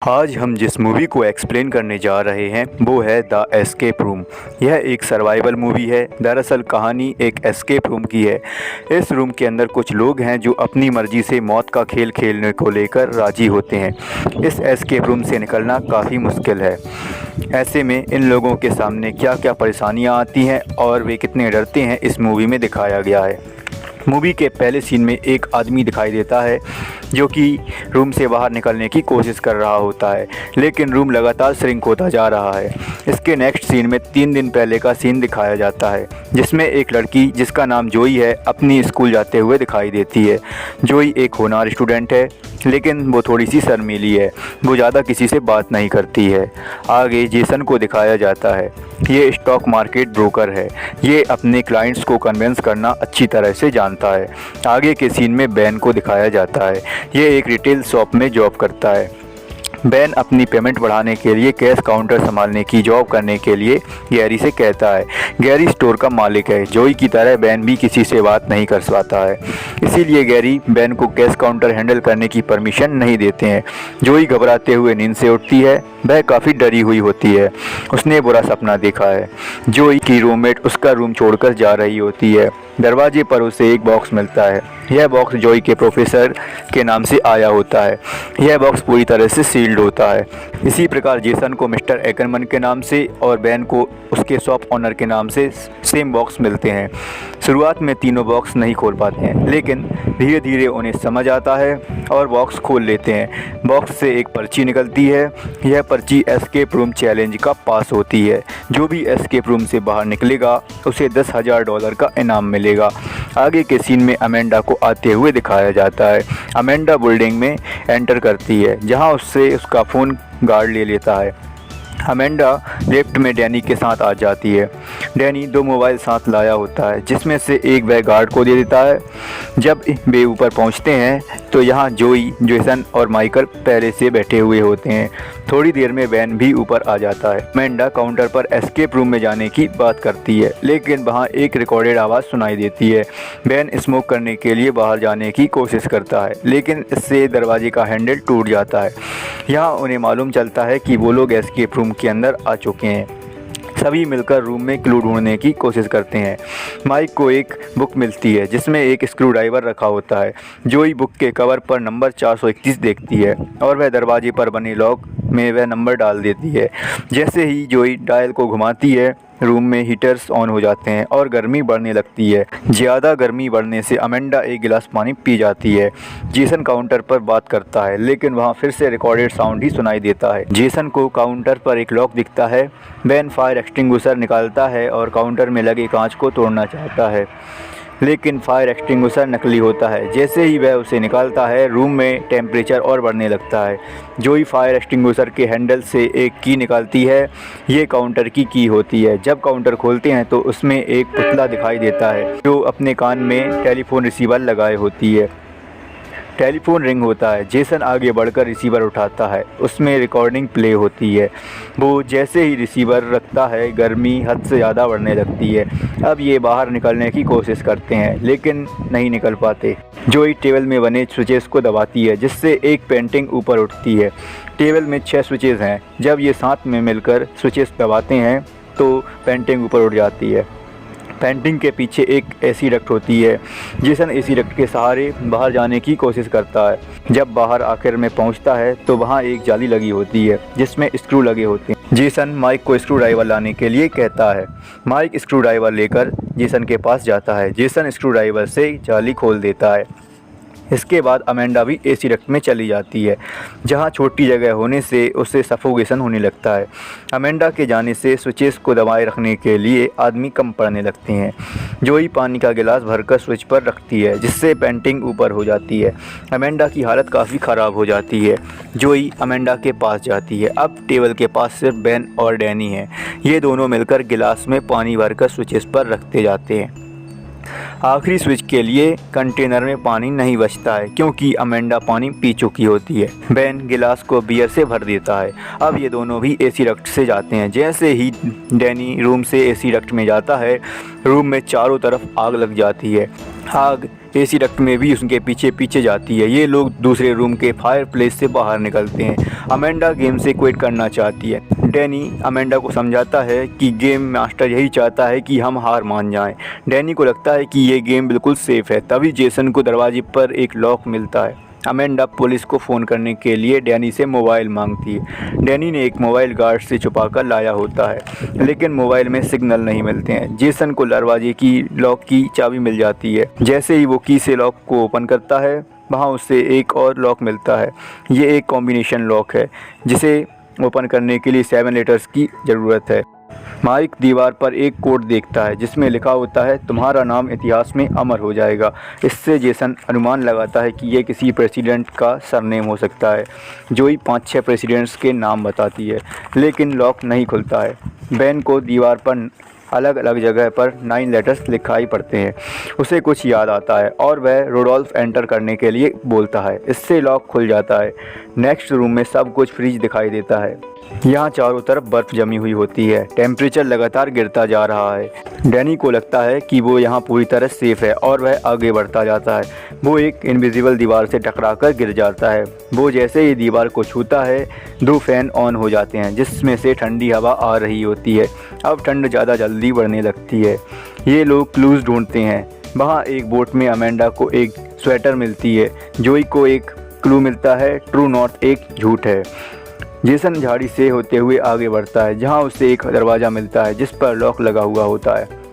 आज हम जिस मूवी को एक्सप्लेन करने जा रहे हैं वो है द एस्केप रूम। यह एक सर्वाइवल मूवी है। दरअसल कहानी एक एस्केप रूम की है। इस रूम के अंदर कुछ लोग हैं जो अपनी मर्जी से मौत का खेल खेलने को लेकर राजी होते हैं। इस एस्केप रूम से निकलना काफ़ी मुश्किल है। ऐसे में इन लोगों के सामने क्या क्या परेशानियां आती हैं और वे कितने डरते हैं इस मूवी में दिखाया गया है। मूवी के पहले सीन में एक आदमी दिखाई देता है जो कि रूम से बाहर निकलने की कोशिश कर रहा होता है, लेकिन रूम लगातार श्रिंक होता जा रहा है। इसके नेक्स्ट सीन में 3 दिन पहले का सीन दिखाया जाता है जिसमें एक लड़की जिसका नाम जोई है अपनी स्कूल जाते हुए दिखाई देती है। जोई एक होनहार स्टूडेंट है, लेकिन वो थोड़ी सी शर्मीली है। वो ज़्यादा किसी से बात नहीं करती है। आगे जेसन को दिखाया जाता है। ये स्टॉक मार्केट ब्रोकर है। ये अपने क्लाइंट्स को कन्विंस करना अच्छी तरह से जानता है। आगे के सीन में बैन को दिखाया जाता है। ये एक रिटेल शॉप में जॉब करता है। बैन अपनी पेमेंट बढ़ाने के लिए कैश काउंटर संभालने की जॉब करने के लिए गैरी से कहता है। गैरी स्टोर का मालिक है। जोई की तरह बैन भी किसी से बात नहीं कर पाता है, इसीलिए गैरी बैन को कैश काउंटर हैंडल करने की परमिशन नहीं देते हैं। जोई घबराते हुए नींद से उठती है। वह काफ़ी डरी हुई होती है। उसने बुरा सपना देखा है। जोई की रूममेट उसका रूम छोड़कर जा रही होती है। दरवाजे पर उसे एक बॉक्स मिलता है। यह बॉक्स जोई के प्रोफेसर के नाम से आया होता है। यह बॉक्स पूरी तरह से सील्ड होता है। इसी प्रकार जेसन को मिस्टर एकरमन के नाम से और बैन को उसके शॉप ऑनर के नाम से सेम बॉक्स मिलते हैं। शुरुआत में तीनों बॉक्स नहीं खोल पाते हैं, लेकिन धीरे धीरे उन्हें समझ आता है और बॉक्स खोल लेते हैं। बॉक्स से एक पर्ची निकलती है। यह पर्ची एस्केप रूम चैलेंज का पास होती है। जो भी एस्केप रूम से बाहर निकलेगा उसे $10,000 का इनाम मिलेगा। आगे के सीन में अमेंडा को आते हुए दिखाया जाता है। अमेंडा बिल्डिंग में एंटर करती है, जहां उससे उसका फ़ोन गार्ड ले लेता है। अमेंडा लिफ्ट में डैनी के साथ आ जाती है। डैनी 2 मोबाइल साथ लाया होता है, जिसमें से एक वह गार्ड को दे देता है। जब वे ऊपर पहुंचते हैं तो यहाँ जोई, जेसन और माइकल पहले से बैठे हुए होते हैं। थोड़ी देर में बैन भी ऊपर आ जाता है। अमेंडा काउंटर पर एस्केप रूम में जाने की बात करती है, लेकिन वहाँ एक रिकॉर्डेड आवाज़ सुनाई देती है। बैन स्मोक करने के लिए बाहर जाने की कोशिश करता है, लेकिन इससे दरवाजे का हैंडल टूट जाता है। यहाँ उन्हें मालूम चलता है कि वो लोग एस्केप रूम के अंदर आ चुके हैं। सभी मिलकर रूम में क्लू ढूंढने की कोशिश करते हैं। माइक को एक बुक मिलती है जिसमें एक स्क्रू ड्राइवर रखा होता है। जोई बुक के कवर पर नंबर 431 देखती है और वह दरवाजे पर बने लॉक में वह नंबर डाल देती है। जैसे ही जोई डायल को घुमाती है, रूम में हीटर्स ऑन हो जाते हैं और गर्मी बढ़ने लगती है। ज़्यादा गर्मी बढ़ने से अमेंडा एक गिलास पानी पी जाती है। जेसन काउंटर पर बात करता है, लेकिन वहाँ फिर से रिकॉर्डेड साउंड ही सुनाई देता है। जेसन को काउंटर पर एक लॉक दिखता है। बैन फायर एक्सटिंग्विशर निकालता है और काउंटर में लगे कांच को तोड़ना चाहता है, लेकिन फायर एक्सटिंग्विशर नकली होता है। जैसे ही वह उसे निकालता है, रूम में टेम्परेचर और बढ़ने लगता है। जोई फायर एक्सटिंग्विशर के हैंडल से एक की निकालती है। ये काउंटर की होती है। जब काउंटर खोलते हैं तो उसमें एक पुतला दिखाई देता है जो अपने कान में टेलीफोन रिसीवर लगाए होती है। टेलीफोन रिंग होता है। जेसन आगे बढ़कर रिसीवर उठाता है। उसमें रिकॉर्डिंग प्ले होती है। वो जैसे ही रिसीवर रखता है, गर्मी हद से ज़्यादा बढ़ने लगती है। अब ये बाहर निकलने की कोशिश करते हैं, लेकिन नहीं निकल पाते। जोई टेबल में बने स्विचेस को दबाती है, जिससे एक पेंटिंग ऊपर उठती है। टेबल में 6 स्विचेस हैं। जब ये साथ में मिलकर स्विचेस दबाते हैं तो पेंटिंग ऊपर उठ जाती है। पेंटिंग के पीछे एक एसी डक्ट होती है। जेसन एसी डक्ट के सहारे बाहर जाने की कोशिश करता है। जब बाहर आखिर में पहुंचता है तो वहां एक जाली लगी होती है जिसमें स्क्रू लगे होते हैं। जेसन माइक को स्क्रू ड्राइवर लाने के लिए कहता है। माइक स्क्रू ड्राइवर लेकर जेसन के पास जाता है। जेसन स्क्रू ड्राइवर से जाली खोल देता है। इसके बाद अमेंडा भी एसी डक्ट में चली जाती है, जहां छोटी जगह होने से उसे सफोकेशन होने लगता है। अमेंडा के जाने से स्विचेस को दबाए रखने के लिए आदमी कम पड़ने लगते हैं। जोई पानी का गिलास भरकर स्विच पर रखती है, जिससे पेंटिंग ऊपर हो जाती है। अमेंडा की हालत काफ़ी ख़राब हो जाती है। जोई अमेंडा के पास जाती है। अब टेबल के पास सिर्फ बैन और डैनी हैं। ये दोनों मिलकर गिलास में पानी भरकर स्विचेस पर रखते जाते हैं। आखिरी स्विच के लिए कंटेनर में पानी नहीं बचता है, क्योंकि अमेंडा पानी पी चुकी होती है। बैन गिलास को बियर से भर देता है। अब ये दोनों भी एसी डक्ट से जाते हैं। जैसे ही डैनी रूम से एसी डक्ट में जाता है, रूम में चारों तरफ आग लग जाती है। आग एसी डक्ट में भी उसके पीछे पीछे जाती है। ये लोग दूसरे रूम के फायर प्लेस से बाहर निकलते हैं। अमेंडा गेम से क्विट करना चाहती है। डैनी अमेंडा को समझाता है कि गेम मास्टर यही चाहता है कि हम हार मान जाएं। डैनी को लगता है कि ये गेम बिल्कुल सेफ़ है। तभी जेसन को दरवाजे पर एक लॉक मिलता है। अमेंडा पुलिस को फ़ोन करने के लिए डैनी से मोबाइल मांगती है। डैनी ने एक मोबाइल गार्ड से छुपाकर लाया होता है, लेकिन मोबाइल में सिग्नल नहीं मिलते हैं। जेसन को दरवाजे की लॉक की चाबी मिल जाती है। जैसे ही वो की से लॉक को ओपन करता है, वहाँ उसे एक और लॉक मिलता है। ये एक कॉम्बिनेशन लॉक है जिसे ओपन करने के लिए 7 लेटर्स की ज़रूरत है। माइक दीवार पर एक कोड देखता है जिसमें लिखा होता है, तुम्हारा नाम इतिहास में अमर हो जाएगा। इससे जेसन अनुमान लगाता है कि यह किसी प्रेसिडेंट का सरनेम हो सकता है। जोई 5-6 प्रेसिडेंट्स के नाम बताती है, लेकिन लॉक नहीं खुलता है। बेन को दीवार पर अलग अलग जगह पर 9 लेटर्स लिखाई पड़ते हैं। उसे कुछ याद आता है और वह रोडोल्फ एंटर करने के लिए बोलता है। इससे लॉक खुल जाता है। नेक्स्ट रूम में सब कुछ फ्रीज दिखाई देता है। यहाँ चारों तरफ बर्फ़ जमी हुई होती है। टेम्परेचर लगातार गिरता जा रहा है। डैनी को लगता है कि वो यहाँ पूरी तरह सेफ़ है और वह आगे बढ़ता जाता है। वो एक इनविजिबल दीवार से टकराकर गिर जाता है। वो जैसे ही दीवार को छूता है, 2 फैन ऑन हो जाते हैं जिसमें से ठंडी हवा आ रही होती है। अब ठंड ज़्यादा जल्दी बढ़ने लगती है। ये लोग क्लूज़ ढूंढते हैं। वहाँ एक बोट में अमेंडा को एक स्वेटर मिलती है। जोई को एक क्लू मिलता है, ट्रू नॉट एक झूठ है। जेसन झाड़ी से होते हुए आगे बढ़ता है जहां उसे एक दरवाज़ा मिलता है जिस पर लॉक लगा हुआ होता है।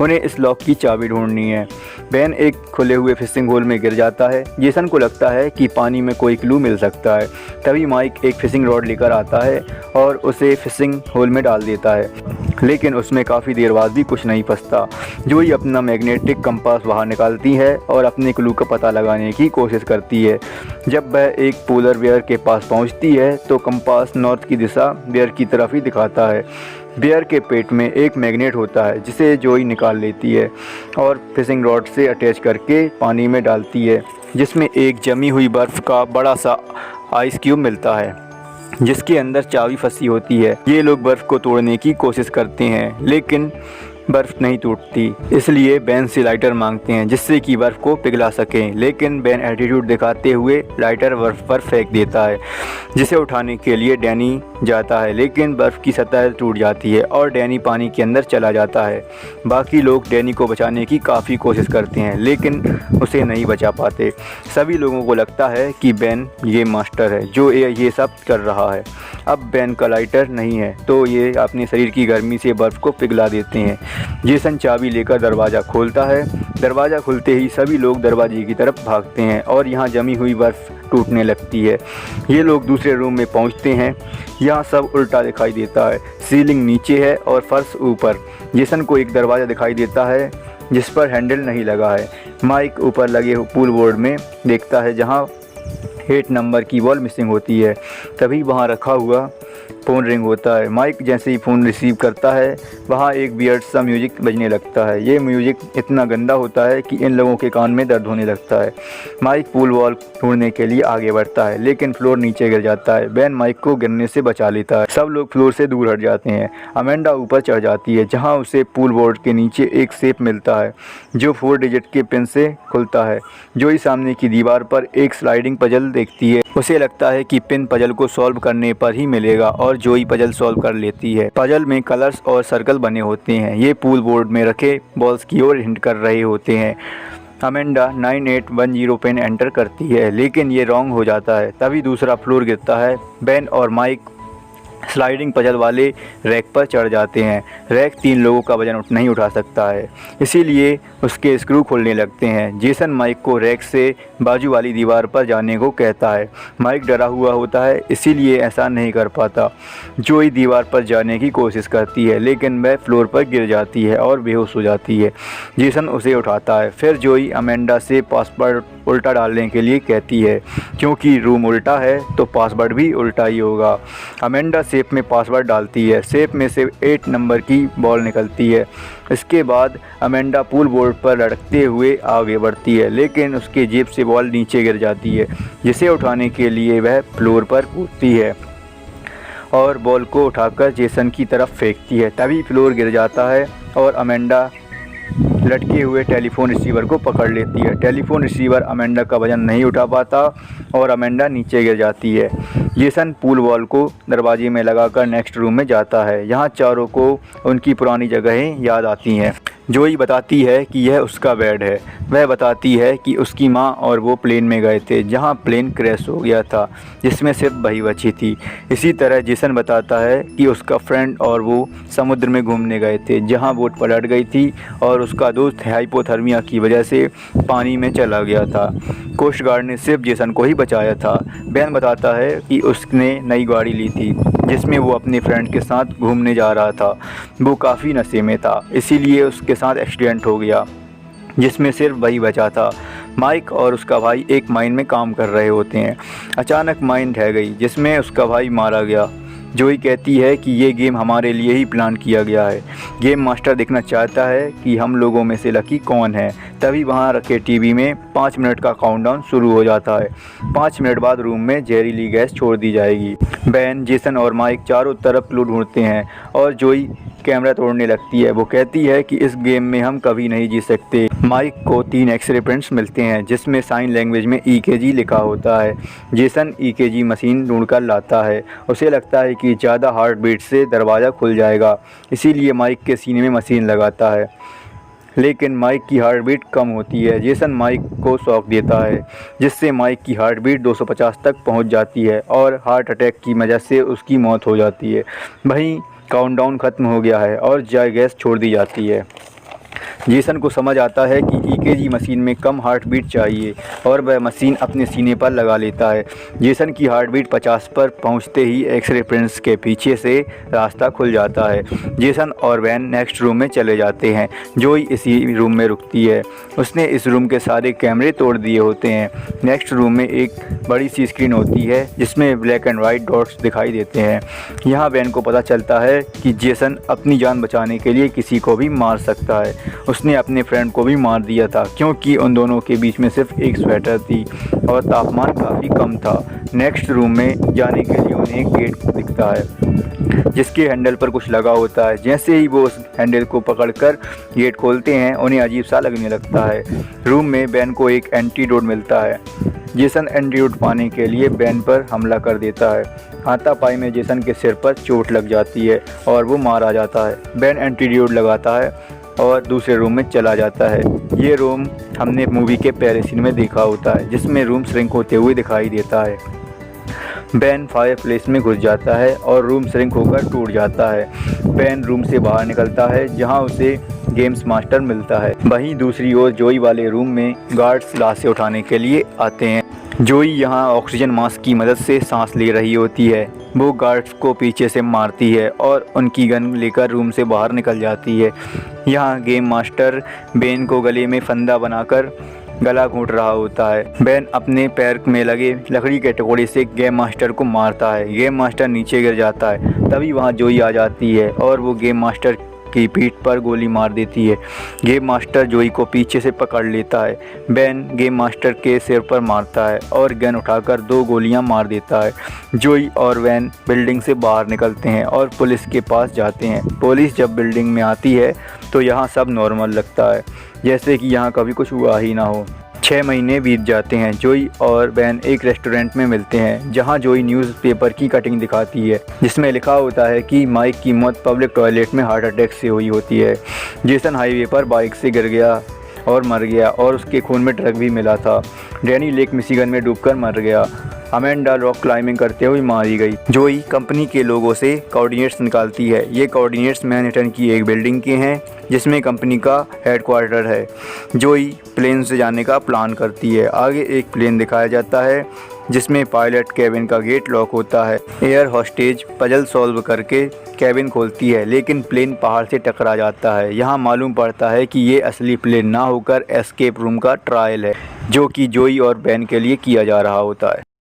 उन्हें इस लॉक की चाबी ढूंढनी है। बेन एक खुले हुए फिशिंग होल में गिर जाता है। जेसन को लगता है कि पानी में कोई क्लू मिल सकता है। तभी माइक एक फिशिंग रॉड लेकर आता है और उसे फिशिंग होल में डाल देता है, लेकिन उसमें काफ़ी देर बाद भी कुछ नहीं फंसता। जोई अपना मैग्नेटिक कंपास बाहर निकालती है और अपने क्लू का पता लगाने की कोशिश करती है। जब वह एक पोलर बेयर के पास पहुंचती है तो कंपास नॉर्थ की दिशा बेयर की तरफ ही दिखाता है। बेयर के पेट में एक मैग्नेट होता है जिसे जोई निकाल लेती है और फिशिंग रॉड से अटैच करके पानी में डालती है, जिसमें एक जमी हुई बर्फ़ का बड़ा सा आइस क्यूब मिलता है जिसके अंदर चाबी फंसी होती है। ये लोग बर्फ़ को तोड़ने की कोशिश करते हैं, लेकिन बर्फ़ नहीं टूटती। इसलिए बेन से लाइटर मांगते हैं जिससे कि बर्फ़ को पिघला सकें, लेकिन बेन एटीट्यूड दिखाते हुए लाइटर बर्फ़ पर फेंक देता है, जिसे उठाने के लिए डैनी जाता है, लेकिन बर्फ़ की सतह टूट जाती है और डैनी पानी के अंदर चला जाता है। बाकी लोग डैनी को बचाने की काफ़ी कोशिश करते हैं, लेकिन उसे नहीं बचा पाते। सभी लोगों को लगता है कि बेन ये मास्टर है जो ये सब कर रहा है। अब बेन का लाइटर नहीं है तो ये अपने शरीर की गर्मी से बर्फ़ को पिघला देते हैं। जेसन चाबी लेकर दरवाज़ा खोलता है। दरवाज़ा खुलते ही सभी लोग दरवाजे की तरफ भागते हैं और यहाँ जमी हुई बर्फ़ टूटने लगती है। ये लोग दूसरे रूम में पहुँचते हैं। यहाँ सब उल्टा दिखाई देता है। सीलिंग नीचे है और फर्श ऊपर। जेसन को एक दरवाज़ा दिखाई देता है जिस पर हैंडल नहीं लगा है। माइक ऊपर लगे पूल बोर्ड में देखता है जहाँ 8 नंबर की बॉल मिसिंग होती है। तभी वहाँ रखा हुआ फ़ोन रिंग होता है। माइक जैसे ही फ़ोन रिसीव करता है, वहाँ एक वियर्ड सा म्यूज़िक बजने लगता है। ये म्यूज़िक इतना गंदा होता है कि इन लोगों के कान में दर्द होने लगता है। माइक पूल बॉल ढूंढने के लिए आगे बढ़ता है, लेकिन फ्लोर नीचे गिर जाता है। बेन माइक को गिरने से बचा लेता है। सब लोग फ्लोर से दूर हट जाते हैं। अमेंडा ऊपर चढ़ जाती है जहाँ उसे पूल बोर्ड के नीचे एक सेफ मिलता है जो 4 डिजिट के पिन से खुलता है। जोई सामने की दीवार पर एक स्लाइडिंग पजल देखती है। उसे लगता है कि पिन पजल को सॉल्व करने पर ही मिलेगा और जोई पजल सॉल्व कर लेती है। पजल में कलर्स और सर्कल बने होते हैं। ये पूल बोर्ड में रखे बॉल्स की ओर हिंट कर रहे होते हैं। अमेंडा 9810 पिन एंटर करती है, लेकिन ये रॉन्ग हो जाता है। तभी दूसरा फ्लोर गिरता है। बेन और माइक स्लाइडिंग पजल वाले रैक पर चढ़ जाते हैं। रैक 3 लोगों का वजन नहीं उठा सकता है, इसीलिए उसके स्क्रू खोलने लगते हैं। जेसन माइक को रैक से बाजू वाली दीवार पर जाने को कहता है। माइक डरा हुआ होता है, इसीलिए ऐसा नहीं कर पाता। जोई दीवार पर जाने की कोशिश करती है, लेकिन वह फ्लोर पर गिर जाती है और बेहोश हो जाती है। जेसन उसे उठाता है। फिर जोई अमेंडा से पासवर्ड उल्टा डालने के लिए कहती है, क्योंकि रूम उल्टा है तो पासवर्ड भी उल्टा ही होगा। अमेंडा सेफ में पासवर्ड डालती है। सेफ में से 8 नंबर की बॉल निकलती है। इसके बाद अमेंडा पूल बोर्ड पर लटकते हुए आगे बढ़ती है, लेकिन उसके जेब से बॉल नीचे गिर जाती है, जिसे उठाने के लिए वह फ्लोर पर कूदती है और बॉल को उठाकर जेसन की तरफ फेंकती है। तभी फ्लोर गिर जाता है और अमेंडा लटके हुए टेलीफोन रिसीवर को पकड़ लेती है। टेलीफोन रिसीवर अमेंडा का वजन नहीं उठा पाता और अमेंडा नीचे गिर जाती है। जेसन पूल बॉल को दरवाजे में लगाकर नेक्स्ट रूम में जाता है। यहाँ चारों को उनकी पुरानी जगहें याद आती हैं। जोई बताती है कि यह उसका बेड है। वह बताती है कि उसकी माँ और वो प्लेन में गए थे जहाँ प्लेन क्रैश हो गया था, जिसमें सिर्फ वही बची थी। इसी तरह जेसन बताता है कि उसका फ्रेंड और वो समुद्र में घूमने गए थे जहाँ बोट पलट गई थी और उसका दोस्त हाइपोथर्मिया की वजह से पानी में चला गया था। कोस्ट गार्ड ने सिर्फ जेसन को ही बचाया था। बेन बताता है कि उसने नई गाड़ी ली थी जिसमें वो अपने फ्रेंड के साथ घूमने जा रहा था। वो काफ़ी नशे में था, इसीलिए उसके साथ एक्सीडेंट हो गया जिसमें सिर्फ वही बचा था। माइक और उसका भाई एक माइन में काम कर रहे होते हैं। अचानक माइन ढह गई जिसमें उसका भाई मारा गया। जोई कहती है कि ये गेम हमारे लिए ही प्लान किया गया है। गेम मास्टर देखना चाहता है कि हम लोगों में से लकी कौन है। तभी वहाँ रखे टीवी में 5 मिनट का काउंटडाउन शुरू हो जाता है। 5 मिनट बाद रूम में जहरीली गैस छोड़ दी जाएगी। बेन, जेसन और माइक चारों तरफ क्लू ढूंढते हैं और जोई कैमरा तोड़ने लगती है। वो कहती है कि इस गेम में हम कभी नहीं जीत सकते। माइक को 3 एक्सरे प्रिंट्स मिलते हैं जिसमें साइन लैंग्वेज में EKG लिखा होता है। जेसन EKG मशीन ढूंढकर लाता है। उसे लगता है कि ज़्यादा हार्ट बीट से दरवाज़ा खुल जाएगा, इसीलिए माइक के सीने में मशीन लगाता है, लेकिन माइक की हार्ट बीट कम होती है। जेसन माइक को शॉक देता है जिससे माइक की हार्ट बीट 250 तक पहुंच जाती है और हार्ट अटैक की वजह से उसकी मौत हो जाती है। वहीं काउंटडाउन ख़त्म हो गया है और गैस छोड़ दी जाती है। जेसन को समझ आता है कि EKG मशीन में कम हार्ट बीट चाहिए और वह मशीन अपने सीने पर लगा लेता है। जेसन की हार्ट बीट 50 पर पहुंचते ही एक्सरे प्रिंट्स के पीछे से रास्ता खुल जाता है। जेसन और वैन नेक्स्ट रूम में चले जाते हैं। जोई इसी रूम में रुकती है। उसने इस रूम के सारे कैमरे तोड़ दिए होते हैं। नेक्स्ट रूम में एक बड़ी सी स्क्रीन होती है जिसमें ब्लैक एंड वाइट डॉट्स दिखाई देते हैं। यहाँ वैन को पता चलता है कि जेसन अपनी जान बचाने के लिए किसी को भी मार सकता है। उसने अपने फ्रेंड को भी मार दिया था क्योंकि उन दोनों के बीच में सिर्फ एक स्वेटर थी और तापमान काफ़ी कम था। नेक्स्ट रूम में जाने के लिए उन्हें एक गेट दिखता है जिसके हैंडल पर कुछ लगा होता है। जैसे ही वो उस हैंडल को पकड़कर गेट खोलते हैं उन्हें अजीब सा लगने लगता है। रूम में बेन को एक एंटीडोट मिलता है। जेसन एंटीडोट पाने के लिए बेन पर हमला कर देता है। हाथापाई में जेसन के सिर पर चोट लग जाती है और वो मारा जाता है। बेन एंटीडोट लगाता है और दूसरे रूम में चला जाता है। ये रूम हमने मूवी के पहले सीन में देखा होता है जिसमें रूम श्रिंक होते हुए दिखाई देता है। बेन फायर प्लेस में घुस जाता है और रूम श्रिंक होकर टूट जाता है। बेन रूम से बाहर निकलता है जहां उसे गेम्स मास्टर मिलता है। वहीं दूसरी ओर जोई वाले रूम में गार्ड्स लाशें उठाने के लिए आते हैं। जोई यहां ऑक्सीजन मास्क की मदद से सांस ले रही होती है। वो गार्ड्स को पीछे से मारती है और उनकी गन लेकर रूम से बाहर निकल जाती है। यहाँ गेम मास्टर बेन को गले में फंदा बनाकर गला घोंट रहा होता है। बेन अपने पैर में लगे लकड़ी के टुकड़े से गेम मास्टर को मारता है। गेम मास्टर नीचे गिर जाता है। तभी वहाँ जोई आ जाती है और वो गेम मास्टर की पीठ पर गोली मार देती है। गेम मास्टर जोई को पीछे से पकड़ लेता है। बेन गेम मास्टर के सिर पर मारता है और गन उठाकर 2 गोलियां मार देता है। जोई और वैन बिल्डिंग से बाहर निकलते हैं और पुलिस के पास जाते हैं। पुलिस जब बिल्डिंग में आती है तो यहाँ सब नॉर्मल लगता है, जैसे कि यहाँ कभी कुछ हुआ ही ना हो। 6 महीने बीत जाते हैं। जोई और बेन एक रेस्टोरेंट में मिलते हैं जहां जोई न्यूज़पेपर की कटिंग दिखाती है जिसमें लिखा होता है कि माइक की मौत पब्लिक टॉयलेट में हार्ट अटैक से हुई होती है। जेसन हाईवे पर बाइक से गिर गया और मर गया और उसके खून में ड्रग भी मिला था। डैनी लेक मिशिगन में डूबकर मर गया। अमेंडा रॉक क्लाइंबिंग करते हुए मारी गई। जोई कंपनी के लोगों से कोऑर्डिनेट्स निकालती है। ये कोऑर्डिनेट्स मैनहट्टन की एक बिल्डिंग के हैं जिसमें कंपनी का हेडक्वार्टर है। जोई प्लेन से जाने का प्लान करती है। आगे एक प्लेन दिखाया जाता है जिसमें पायलट केबिन का गेट लॉक होता है। एयर होस्टेज पजल सॉल्व करके केबिन खोलती है लेकिन प्लेन पहाड़ से टकरा जाता है। यहाँ मालूम पड़ता है कि ये असली प्लेन ना होकर एस्केप रूम का ट्रायल है जो कि जोई और बेन के लिए किया जा रहा होता है।